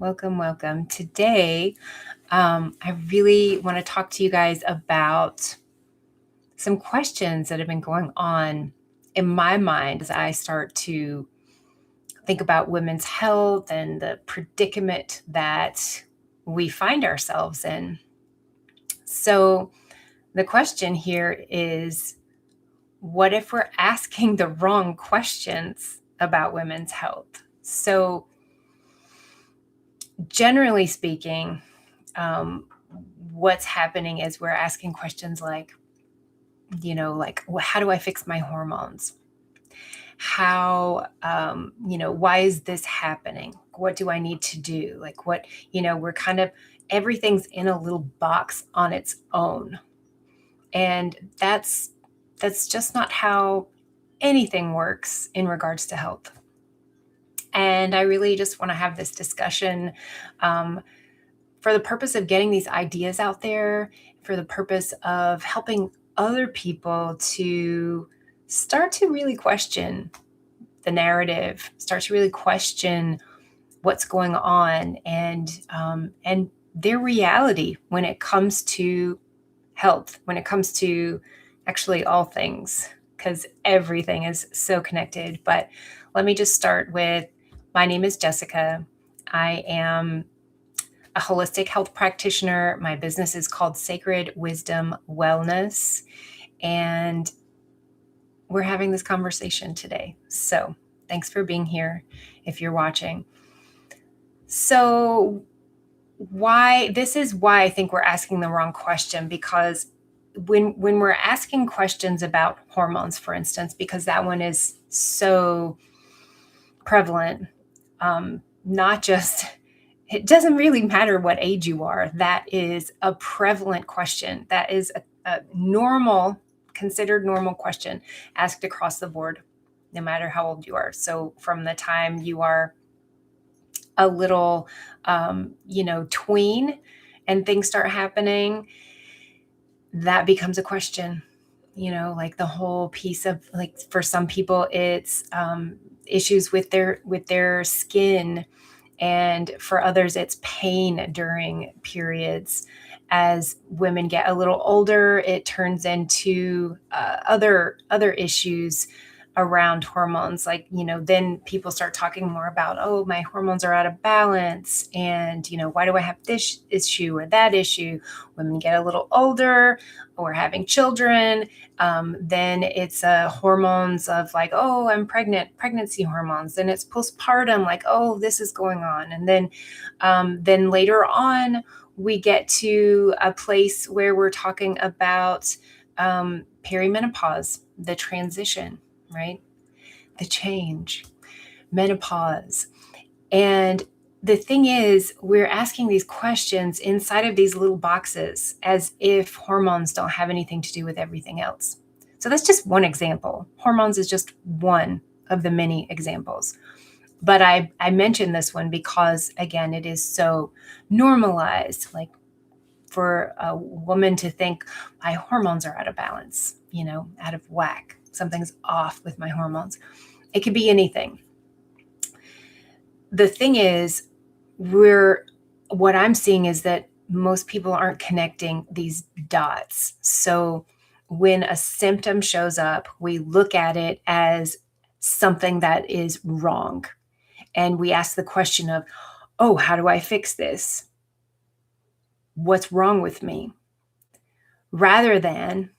Welcome, welcome. Today, I really want to talk to you guys about some questions that have been going on in my mind as I start to think about women's health and the predicament that we find ourselves in. So, the question here is, what if we're asking the wrong questions about women's health? So, generally speaking, um, what's happening is we're asking questions like, how do I fix my hormones? Why is this happening? What do I need to do? We're kind of, everything's in a little box on its own. And that's just not how anything works in regards to health. And I really just want to have this discussion um, for the purpose of getting these ideas out there, for the purpose of helping other people to start to really question the narrative, start to really question what's going on, and their reality when it comes to health, when it comes to actually all things, because everything is so connected. But let me just start with, my name is Jessica. I am a holistic health practitioner. My business is called Sacred Wisdom Wellness, and we're having this conversation today. So, thanks for being here if you're watching. So, why I think we're asking the wrong question, because when we're asking questions about hormones, for instance, because that one is so prevalent, not just, it doesn't really matter what age you are. That is a prevalent question. That is a normal, considered normal question asked across the board, no matter how old you are. So from the time you are a little, tween and things start happening, that becomes a question. Like the whole piece of, like, for some people, it's issues with their skin, and for others it's pain during periods. As women get a little older, it turns into other issues around hormones. Like, then people start talking more about, oh, my hormones are out of balance, and why do I have this issue or that issue? Women get a little older or having children, then it's hormones of, like, oh, I'm pregnant, pregnancy hormones. Then it's postpartum, like, oh, this is going on. And then later on, we get to a place where we're talking about perimenopause, the transition, right? The change, menopause. And the thing is, we're asking these questions inside of these little boxes as if hormones don't have anything to do with everything else. So that's just one example. Hormones is just one of the many examples. But I mentioned this one because, again, it is so normalized. Like, for a woman to think my hormones are out of balance, out of whack, something's off with my hormones. It could be anything. The thing is, what I'm seeing is that most people aren't connecting these dots. So when a symptom shows up, we look at it as something that is wrong. And we ask the question of, oh, how do I fix this? What's wrong with me? Rather than,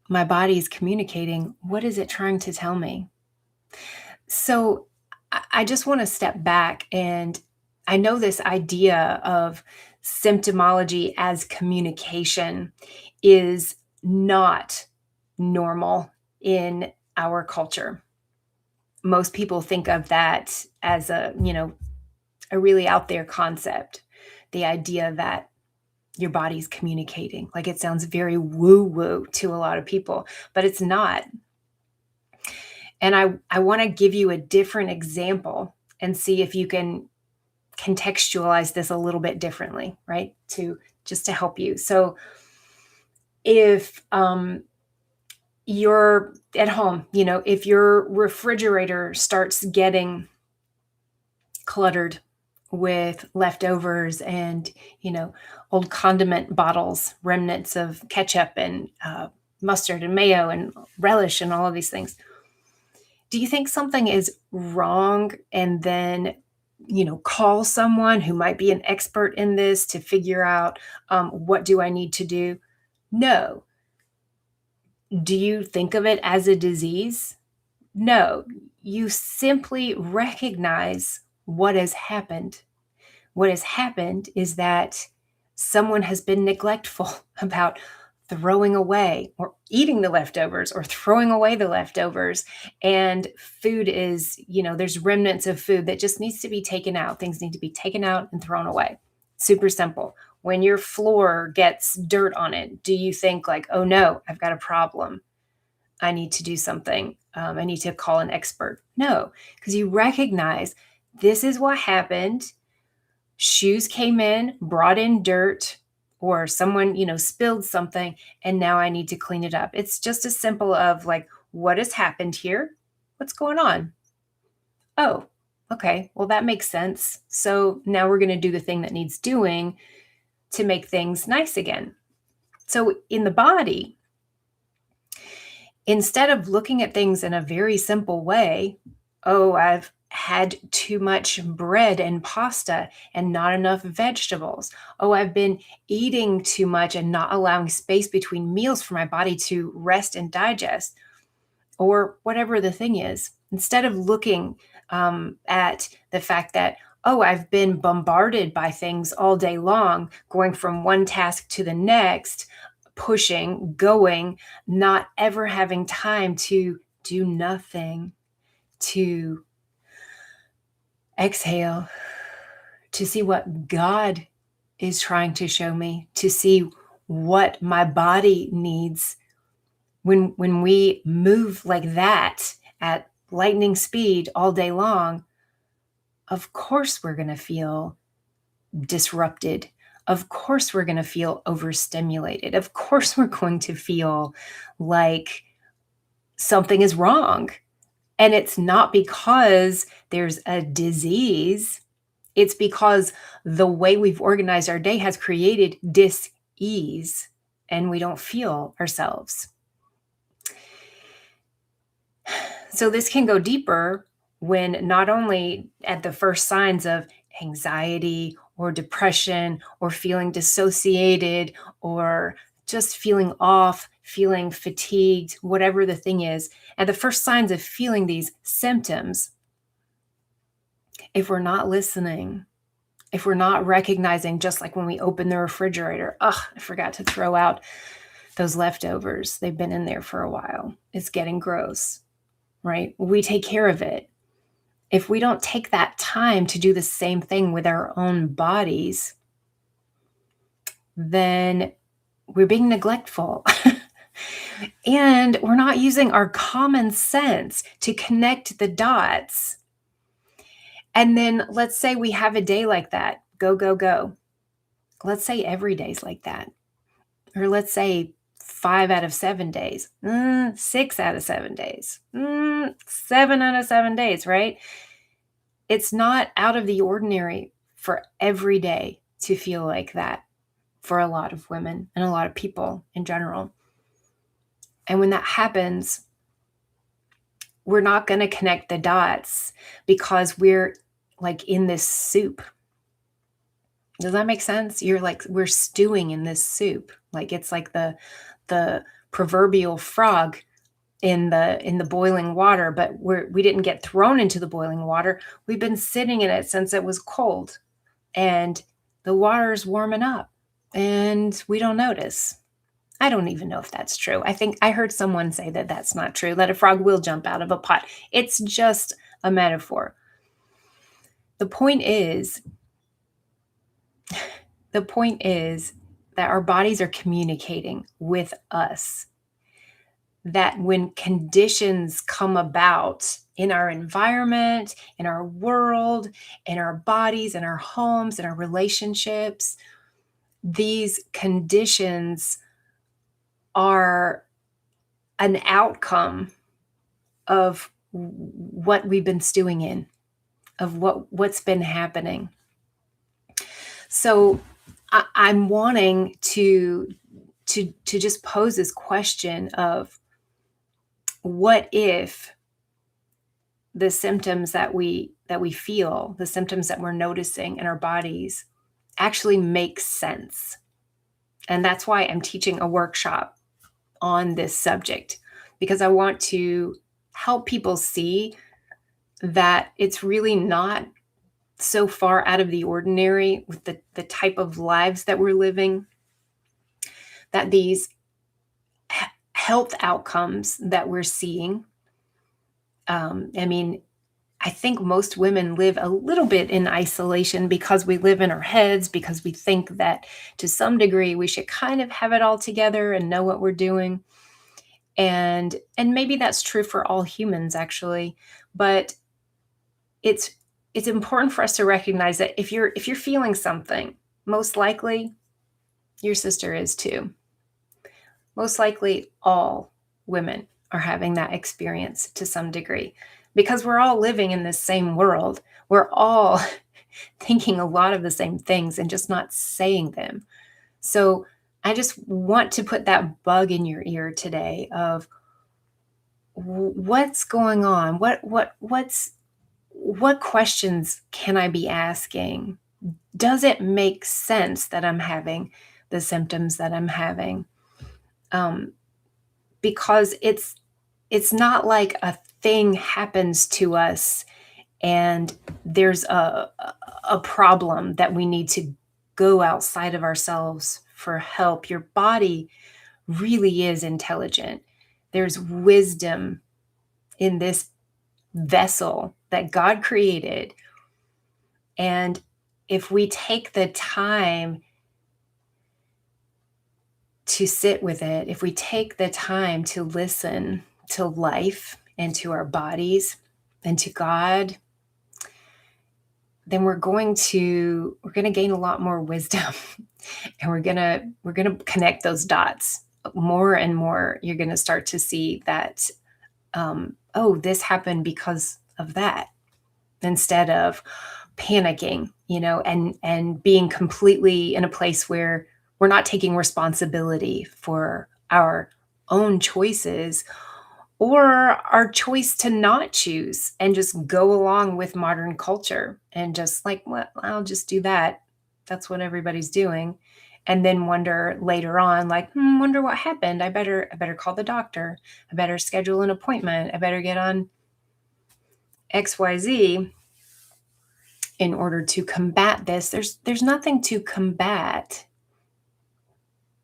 my body is communicating, what is it trying to tell me? So I just want to step back, and I know this idea of symptomology as communication is not normal in our culture. Most people think of that as a really out there concept. The idea that your body's communicating, like, it sounds very woo woo to a lot of people, but it's not. And I want to give you a different example and see if you can contextualize this a little bit differently, right? To help you. So if you're at home, if your refrigerator starts getting cluttered with leftovers and, old condiment bottles, remnants of ketchup and mustard and mayo and relish and all of these things. Do you think something is wrong and then, call someone who might be an expert in this to figure out what do I need to do? No. Do you think of it as a disease? No. You simply recognize what has happened. What has happened is that someone has been neglectful about throwing away or eating the leftovers or throwing away the leftovers. And food is, there's remnants of food that just needs to be taken out. Things need to be taken out and thrown away. Super simple. When your floor gets dirt on it, do you think like, oh no, I've got a problem? I need to do something. I need to call an expert. No, because you recognize this is what happened. Shoes came in, brought in dirt, or someone, spilled something, and now I need to clean it up. It's just as simple of like, what has happened here? What's going on? Oh, okay. Well, that makes sense. So now we're going to do the thing that needs doing to make things nice again. So in the body, instead of looking at things in a very simple way, oh, I've had too much bread and pasta and not enough vegetables. Oh, I've been eating too much and not allowing space between meals for my body to rest and digest, or whatever the thing is. Instead of looking at the fact that, oh, I've been bombarded by things all day long, going from one task to the next, pushing, going, not ever having time to do nothing, to exhale, to see what God is trying to show me, to see what my body needs. When we move like that at lightning speed all day long, of course we're going to feel disrupted. Of course we're going to feel overstimulated. Of course we're going to feel like something is wrong. And it's not because there's a disease. It's because the way we've organized our day has created dis-ease and we don't feel ourselves. So this can go deeper when not only at the first signs of anxiety or depression or feeling dissociated or just feeling off, feeling fatigued, whatever the thing is, at the first signs of feeling these symptoms, if we're not listening, if we're not recognizing, just like when we open the refrigerator, I forgot to throw out those leftovers. They've been in there for a while. It's getting gross, right? We take care of it. If we don't take that time to do the same thing with our own bodies, then we're being neglectful. And we're not using our common sense to connect the dots. And then let's say we have a day like that. Go, go, go. Let's say every day's like that. Or let's say 5 out of 7 days. 6 out of 7 days. 7 out of 7 days, right? It's not out of the ordinary for every day to feel like that for a lot of women and a lot of people in general. And when that happens, we're not going to connect the dots because we're like in this soup. Does that make sense? You're like, we're stewing in this soup. Like it's like the proverbial frog in the boiling water, but we didn't get thrown into the boiling water. We've been sitting in it since it was cold, and the water's warming up, and we don't notice. I don't even know if that's true. I think I heard someone say that that's not true, that a frog will jump out of a pot. It's just a metaphor. The point is that our bodies are communicating with us. That when conditions come about in our environment, in our world, in our bodies, in our homes, in our relationships, these conditions are an outcome of what we've been stewing in, of what's been happening. So I'm wanting to just pose this question of, what if the symptoms that we feel, the symptoms that we're noticing in our bodies, actually make sense? And that's why I'm teaching a workshop on this subject, because I want to help people see that it's really not so far out of the ordinary with the type of lives that we're living, that these health outcomes that we're seeing, I mean, I think most women live a little bit in isolation because we live in our heads, because we think that to some degree we should kind of have it all together and know what we're doing. And maybe that's true for all humans, actually. But it's important for us to recognize that if you're feeling something, most likely your sister is too. Most likely all women are having that experience to some degree, because we're all living in this same world. We're all thinking a lot of the same things and just not saying them. So I just want to put that bug in your ear today of, what's going on? What questions can I be asking? Does it make sense that I'm having the symptoms that I'm having? Because it's not like a thing happens to us and there's a problem that we need to go outside of ourselves for help. Your body really is intelligent. There's wisdom in this vessel that God created. And if we take the time to sit with it, if we take the time to listen to life and to our bodies and to God, then we're going to gain a lot more wisdom. And we're going to connect those dots more and more. You're going to start to see that, oh, this happened because of that, instead of panicking, and being completely in a place where we're not taking responsibility for our own choices, or our choice to not choose and just go along with modern culture and just like, well, I'll just do that. That's what everybody's doing. And then wonder later on, like, wonder what happened. I better call the doctor. I better schedule an appointment. I better get on XYZ in order to combat this. There's nothing to combat.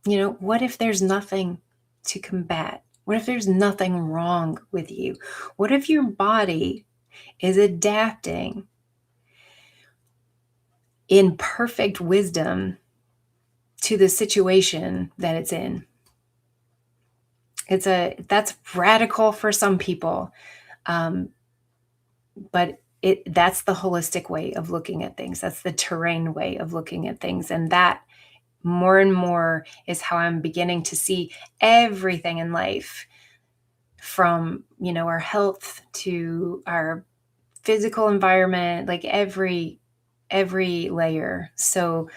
What if there's nothing to combat? What if there's nothing wrong with you? What if your body is adapting in perfect wisdom to the situation that it's in? That's radical for some people. But that's the holistic way of looking at things. That's the terrain way of looking at things. And that more and more is how I'm beginning to see everything in life, from, our health to our physical environment, like every layer. So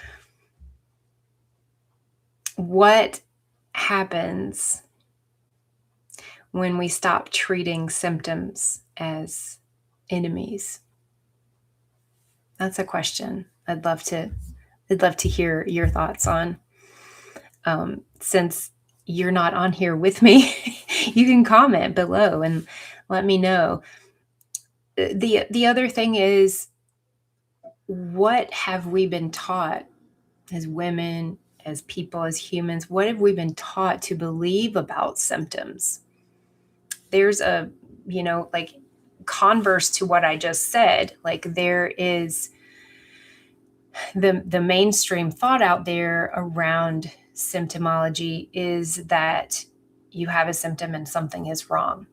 what happens when we stop treating symptoms as enemies? That's a question I'd love to hear your thoughts on. Since you're not on here with me, you can comment below and let me know. The other thing is, what have we been taught as women, as people, as humans? What have we been taught to believe about symptoms? There's a, like, converse to what I just said. Like, there is the mainstream thought out there around symptomology is that you have a symptom and something is wrong.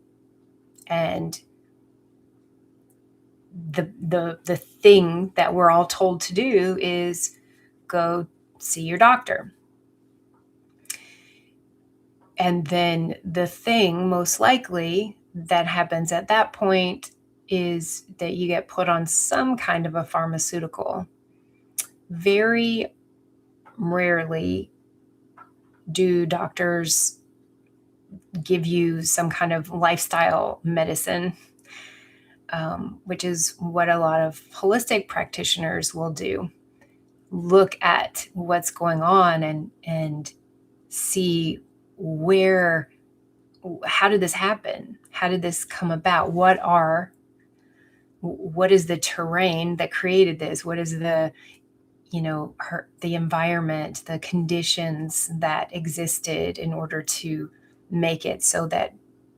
And the thing that we're all told to do is go see your doctor. And then the thing most likely that happens at that point is that you get put on some kind of a pharmaceutical. Very rarely do doctors give you some kind of lifestyle medicine, which is what a lot of holistic practitioners will do. Look at what's going on and see how did this happen? How did this come about? What is the terrain that created this? What is the the environment, the conditions that existed in order to make it so that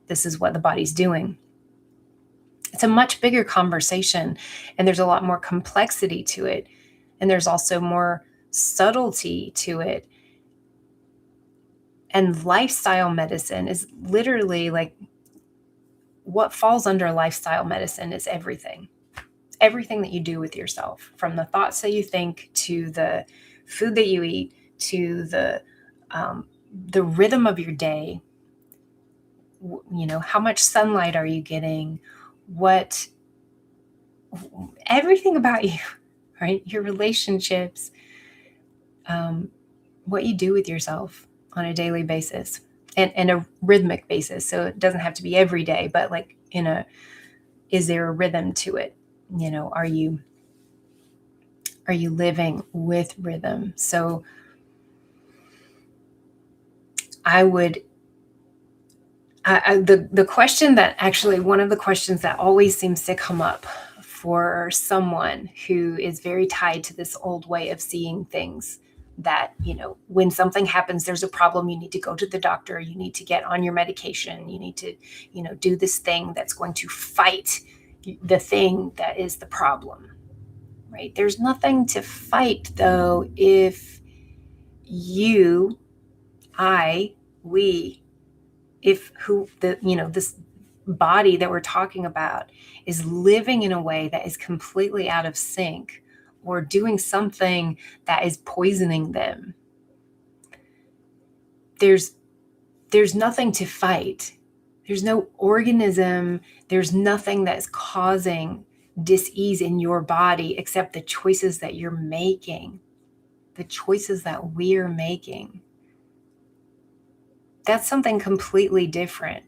this is what the body's doing? It's a much bigger conversation, and there's a lot more complexity to it, and there's also more subtlety to it. And lifestyle medicine is literally like, what falls under lifestyle medicine is everything. Everything that you do with yourself, from the thoughts that you think to the food that you eat to the rhythm of your day. How much sunlight are you getting? Everything about you, right? Your relationships, what you do with yourself on a daily basis and a rhythmic basis. So it doesn't have to be every day, but like is there a rhythm to it? Are you living with rhythm? So the question that actually, one of the questions that always seems to come up for someone who is very tied to this old way of seeing things, that, when something happens, there's a problem, you need to go to the doctor, you need to get on your medication, you need to, do this thing that's going to fight the thing that is the problem, right? There's nothing to fight, though, if you, this body that we're talking about is living in a way that is completely out of sync, or doing something that is poisoning them. There's nothing to fight. There's no organism. There's nothing that's causing dis-ease in your body except the choices that you're making, the choices that we're making. That's something completely different.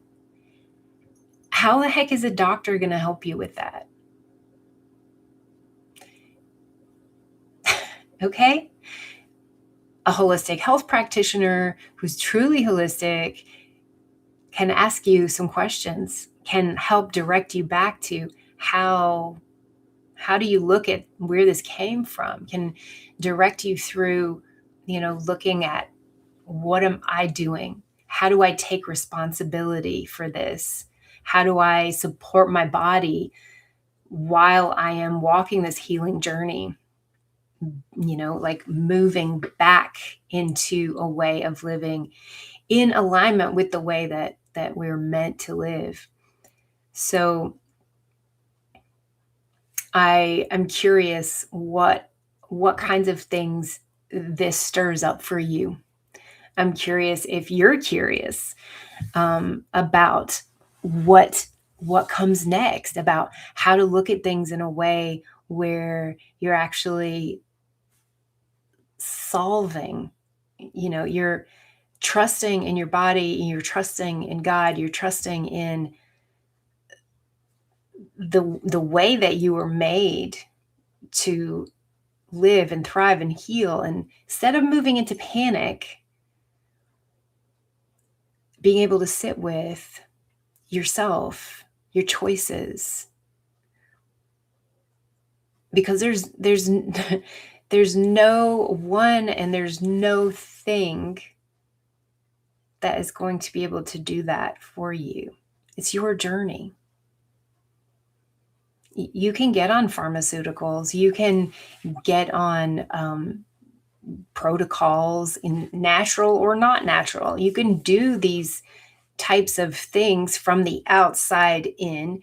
How the heck is a doctor going to help you with that? Okay? A holistic health practitioner who's truly holistic can ask you some questions, can help direct you back to how do you look at where this came from, can direct you through, looking at, what am I doing? How do I take responsibility for this? How do I support my body while I am walking this healing journey? Like moving back into a way of living in alignment with the way that we're meant to live. So I am curious what kinds of things this stirs up for you. I'm curious if you're curious about what comes next, about how to look at things in a way where you're actually solving, you're trusting in your body, you're trusting in God, you're trusting in the way that you were made to live and thrive and heal. And instead of moving into panic, being able to sit with yourself, your choices, because there's there's no one and there's no thing that is going to be able to do that for you. It's your journey. You can get on pharmaceuticals, you can get on protocols, in natural or not natural. You can do these types of things from the outside in,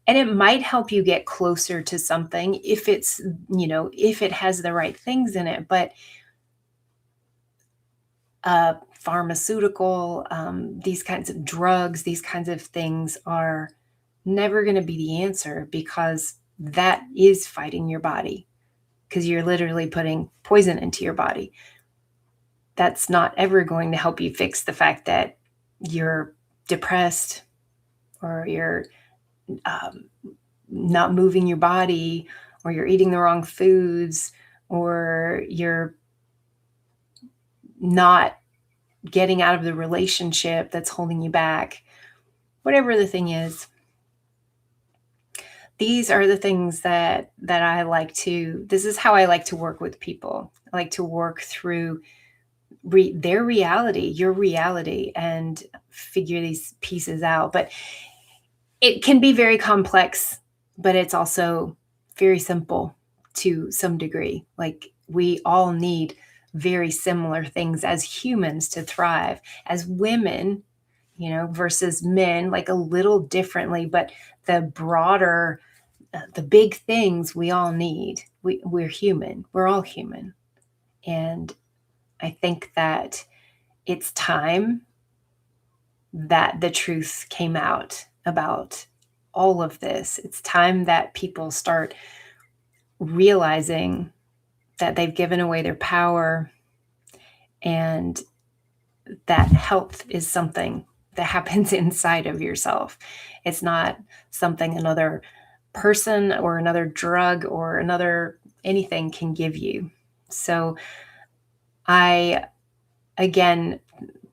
and it might help you get closer to something if it's, if it has the right things in it. But pharmaceutical, these kinds of drugs, these kinds of things are never going to be the answer, because that is fighting your body, because you're literally putting poison into your body. That's not ever going to help you fix the fact that you're depressed, or you're um, not moving your body, or you're eating the wrong foods, or you're not getting out of the relationship that's holding you back. Whatever the thing is, these are the things that I like to this is how I like to work with people. I like to work through their reality, your reality, and figure these pieces out. But it can be very complex, but it's also very simple to some degree. Like, we all need very similar things as humans to thrive. As women, versus men, like a little differently, but the broader, the big things we all need. We're human. We're all human. And I think that it's time that the truth came out about all of this. It's time that people start realizing that they've given away their power, and that health is something that happens inside of yourself. It's not something another person or another drug or another anything can give you. So I, again,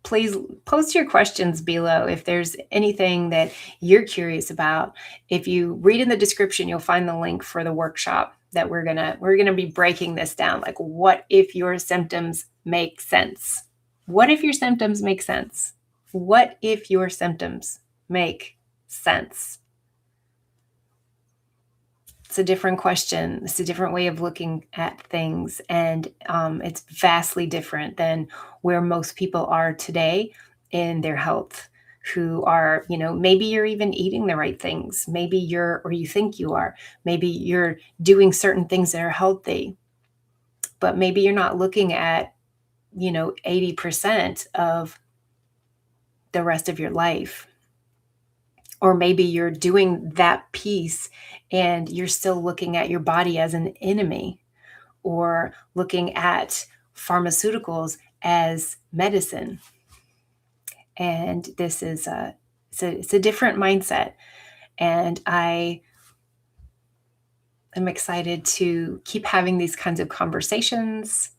please post your questions below if there's anything that you're curious about. If you read in the description, you'll find the link for the workshop that we're gonna be breaking this down. Like, what if your symptoms make sense? What if your symptoms make sense? What if your symptoms make sense? It's a different question. It's a different way of looking at things. And it's vastly different than where most people are today in their health, who are, maybe you're even eating the right things. Maybe or you think you are. Maybe you're doing certain things that are healthy, but maybe you're not looking at, 80% of the rest of your life. Or maybe you're doing that piece and you're still looking at your body as an enemy, or looking at pharmaceuticals as medicine. And this is it's a different mindset. And I am excited to keep having these kinds of conversations.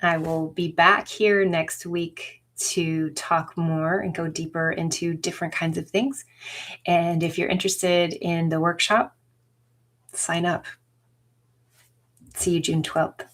I will be back here next week to talk more and go deeper into different kinds of things. And if you're interested in the workshop, sign up. See you June 12th.